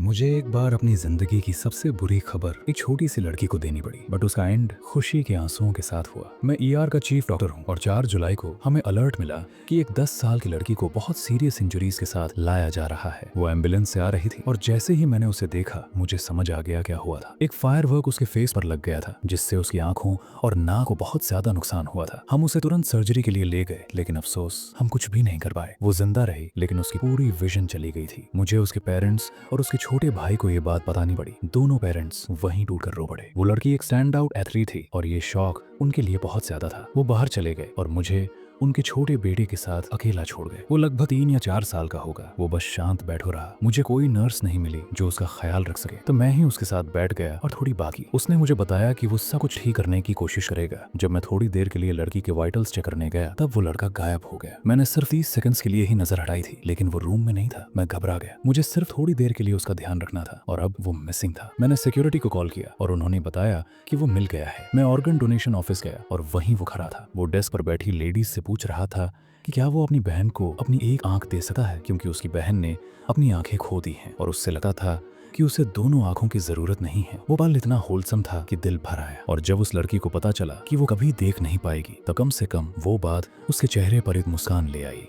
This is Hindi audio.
मुझे एक बार अपनी जिंदगी की सबसे बुरी खबर एक छोटी सी लड़की को देनी पड़ी, बट उसका एंड खुशी के आंसुओं के साथ हुआ। मैं ईआर का चीफ डॉक्टर हूँ और 4 जुलाई को हमें अलर्ट मिला कि एक 10 साल की लड़की को बहुत सीरियस इंजरीज के साथ लाया जा रहा है। वो एम्बुलेंस से आ रही थी और जैसे ही मैंने उसे देखा मुझे समझ आ गया क्या हुआ था। एक फायरवर्क उसके फेस पर लग गया था जिससे उसकी आंखों और नाक को बहुत ज्यादा नुकसान हुआ था। हम उसे तुरंत सर्जरी के लिए ले गए, लेकिन अफसोस हम कुछ भी नहीं कर पाए। वो जिंदा रही लेकिन उसकी पूरी विजन चली गई थी। मुझे उसके पेरेंट्स और उसके छोटे भाई को ये बात बतानी पड़ी। दोनों पेरेंट्स वहीं टूटकर रो पड़े। वो लड़की एक स्टैंड आउट एथलीट थी और ये शौक उनके लिए बहुत ज्यादा था। वो बाहर चले गए और मुझे उनके छोटे बेटे के साथ अकेला छोड़ गए। वो लगभग 3 या 4 साल का होगा। वो बस शांत बैठो रहा। मुझे कोई नर्स नहीं मिली जो उसका ख्याल रख सके, तो मैं ही उसके साथ बैठ गया और थोड़ी बाकी। उसने मुझे बताया कि वो सब कुछ ठीक करने की कोशिश करेगा। जब मैं थोड़ी देर के लिए लड़की के वाइटल्स चेक करने गया तब वो लड़का गायब हो गया। मैंने सिर्फ 30 सेकंड्स के लिए ही नजर हटाई थी, लेकिन वो रूम में नहीं था। मैं घबरा गया। मुझे सिर्फ थोड़ी देर के लिए उसका ध्यान रखना था और अब वो मिसिंग था। मैंने सिक्योरिटी को कॉल किया और उन्होंने बताया कि वो मिल गया है। मैं ऑर्गन डोनेशन ऑफिस गया और वहीं वो खड़ा था। वो डेस्क पर बैठी लेडीज से पूछ रहा था कि क्या वो अपनी बहन को अपनी एक आंख दे सकता है, क्योंकि उसकी बहन ने अपनी आंखें खो दी हैं और उससे लगा था कि उसे दोनों आंखों की जरूरत नहीं है। वो पल इतना होलसम था कि दिल भर आया। और जब उस लड़की को पता चला कि वो कभी देख नहीं पाएगी तो कम से कम वो बात उसके चेहरे पर एक मुस्कान ले आई।